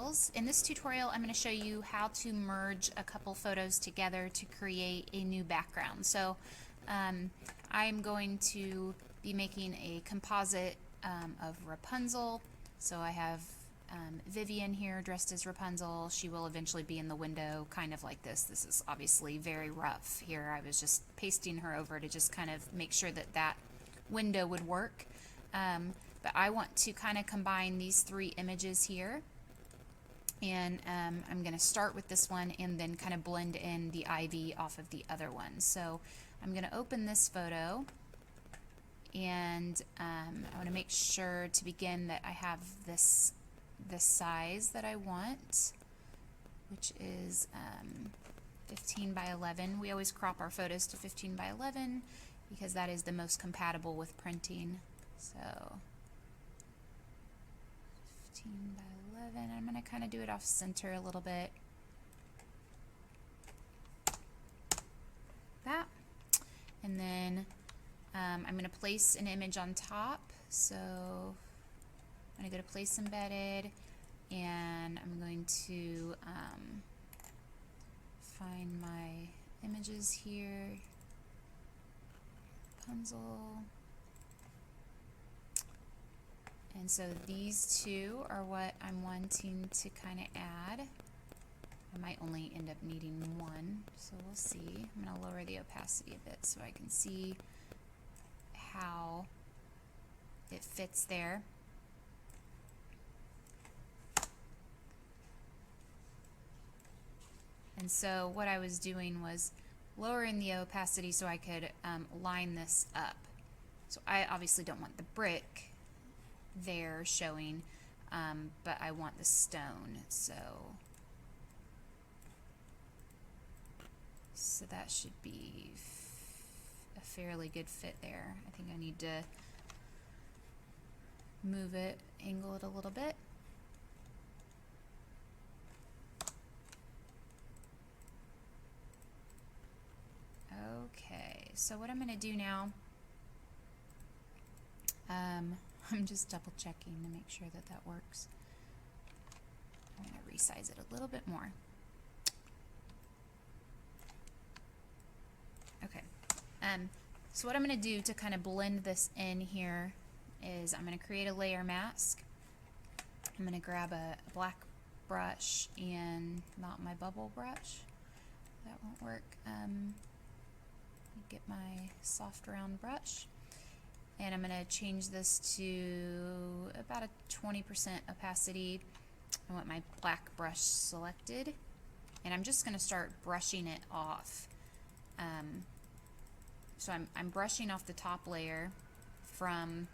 tutorials. In this tutorial, I'm going to show you how to merge a couple photos together to create a new background. So I'm going to be making a composite of Rapunzel. So I have Vivian here dressed as Rapunzel. She will eventually be in the window kind of like this. This is obviously very rough here. I was just pasting her over to just kind of make sure that that window would work. But I want to kind of combine these three images here. And I'm going to start with this one and then kind of blend in the ivy off of the other one. So I'm going to open this photo, and I want to make sure to begin that I have this size that I want, which is 15 by 11. We always crop our photos to 15 by 11 because that is the most compatible with printing. So 15 by 11. I'm going to kind of do it off center a little bit. That. And then I'm going to place an image on top. So I'm going to go to place embedded, and I'm going to find my images here. Rapunzel. And so these two are what I'm wanting to kind of add. I might only end up needing one, so we'll see. I'm going to lower the opacity a bit so I can see how it fits there. And so what I was doing was lowering the opacity so I could line this up. So I obviously don't want the brick there showing, but I want the stone. So that should be a fairly good fit there. I think I need to move it, angle it a little bit. Okay, so what I'm going to do now, I'm just double checking to make sure that that works. I'm going to resize it a little bit more. Okay, so what I'm going to do to kind of blend this in here is I'm going to create a layer mask. I'm going to grab a black brush and not my bubble brush. That won't work. Get my soft round brush, and I'm going to change this to about a 20% opacity. I want my black brush selected, and I'm just going to start brushing it off. So I'm brushing off the top layer from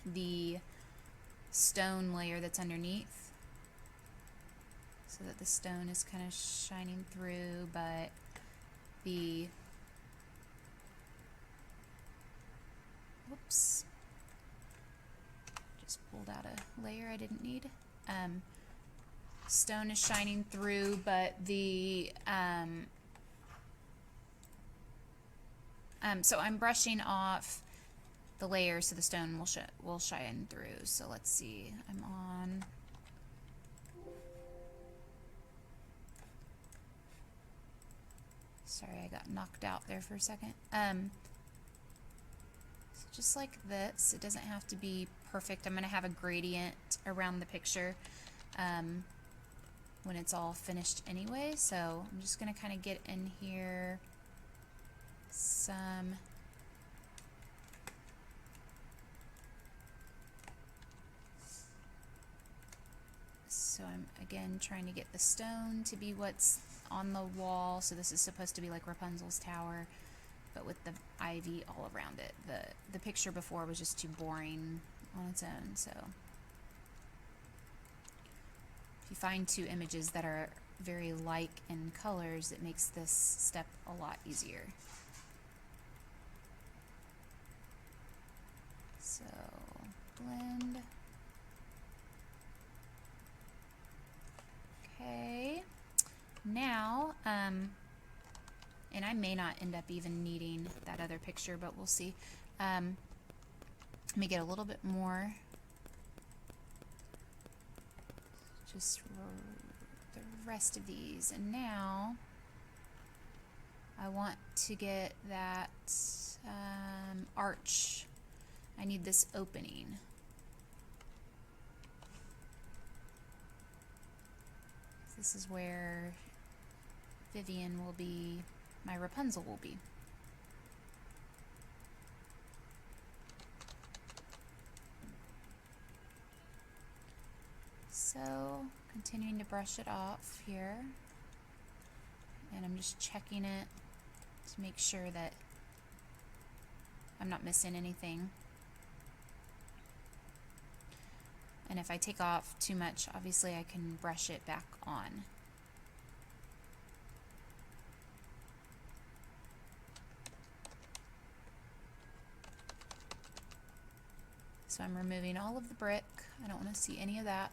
the stone layer that's underneath, so that the stone is kind of shining through, but the whoops, just pulled out a layer I didn't need. Stone is shining through, but the so I'm brushing off the layer so the stone will shine through. So let's see, I'm on sorry, I got knocked out there for a second. So just like this, it doesn't have to be perfect. I'm going to have a gradient around the picture when it's all finished anyway. So I'm just going to kind of get in here some so I'm again trying to get the stone to be what's on the wall. So this is supposed to be like Rapunzel's tower, but with the ivy all around it. The picture before was just too boring on its own. So if you find two images that are very like in colors, it makes this step a lot easier. So blend. Okay, now and I may not end up even needing that other picture, but we'll see. Let me get a little bit more just the rest of these. And now I want to get that arch. I need this opening. This is where Vivian will be, my Rapunzel will be. So, continuing to brush it off here. And I'm just checking it to make sure that I'm not missing anything. And if I take off too much, obviously I can brush it back on. So I'm removing all of the brick. I don't want to see any of that.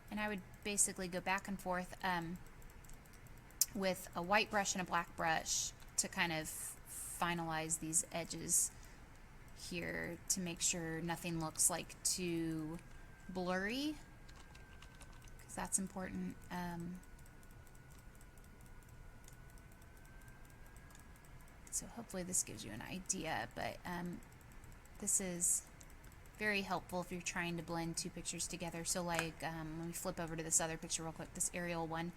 And I would basically go back and forth with a white brush and a black brush to kind of finalize these edges here to make sure nothing looks like too blurry, because that's important. So hopefully this gives you an idea, but this is very helpful if you're trying to blend two pictures together. So like, let me flip over to this other picture real quick, this aerial one.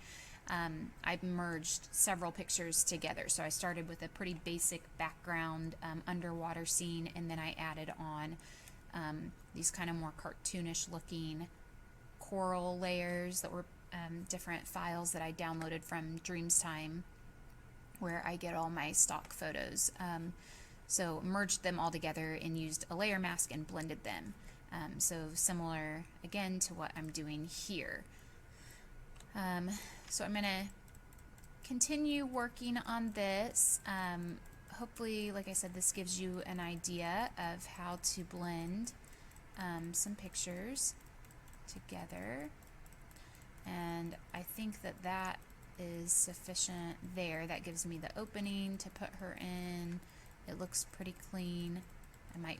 I've merged several pictures together. So I started with a pretty basic background underwater scene, and then I added on these kind of more cartoonish looking coral layers that were different files that I downloaded from Dreamstime, where I get all my stock photos. So merged them all together and used a layer mask and blended them. So similar again to what I'm doing here. So I'm gonna continue working on this. Hopefully, like I said, this gives you an idea of how to blend some pictures together. And I think that that is sufficient there. That gives me the opening to put her in. It looks pretty clean. I might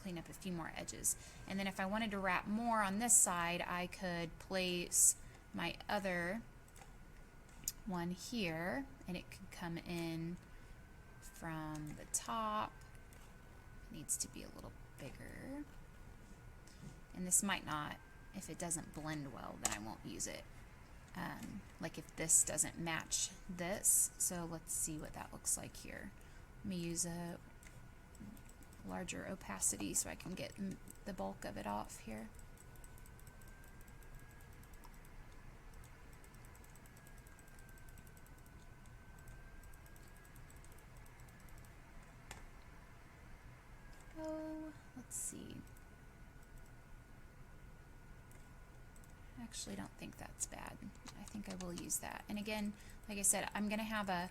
clean up a few more edges. And then if I wanted to wrap more on this side, I could place my other one here, and it could come in from the top. It needs to be a little bigger. And this might not, if it doesn't blend well, then I won't use it. Like if this doesn't match this. So let's see what that looks like here. Let me use a larger opacity so I can get the bulk of it off here. Oh, let's see. I actually don't think that's bad. I think I will use that. And again, like I said, I'm going to have a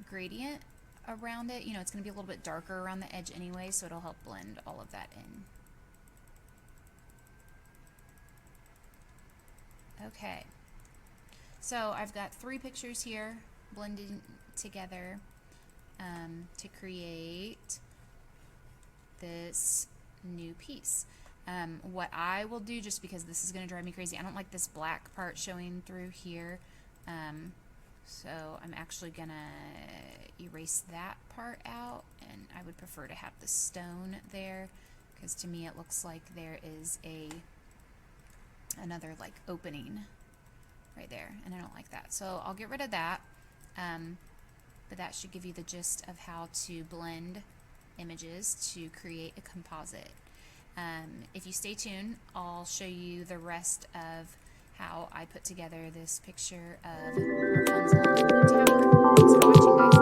gradient around it. You know, it's going to be a little bit darker around the edge anyway, so it'll help blend all of that in. Okay. So I've got 3 pictures here blended together to create this new piece. What I will do, just because this is going to drive me crazy, I don't like this black part showing through here, so I'm actually going to erase that part out, and I would prefer to have the stone there, because to me it looks like there is another like opening right there, and I don't like that. So I'll get rid of that, but that should give you the gist of how to blend images to create a composite. If you stay tuned, I'll show you the rest of how I put together this picture of Rapunzel. Thanks for watching, guys.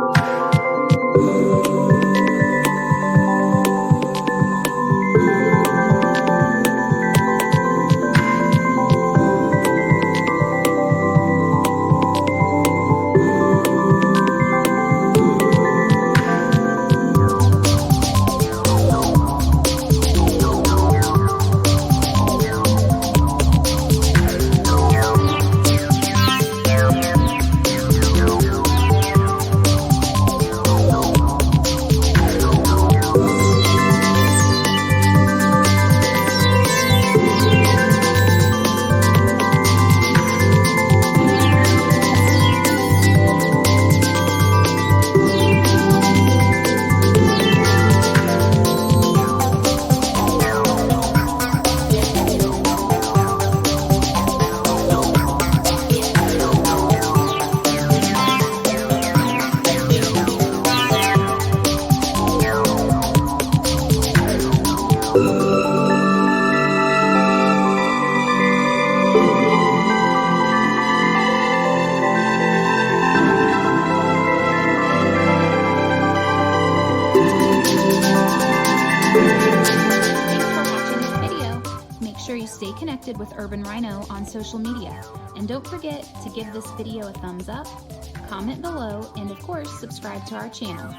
Stay connected with Urban Rhino on social media, and don't forget to give this video a thumbs up, comment below, and of course, subscribe to our channel.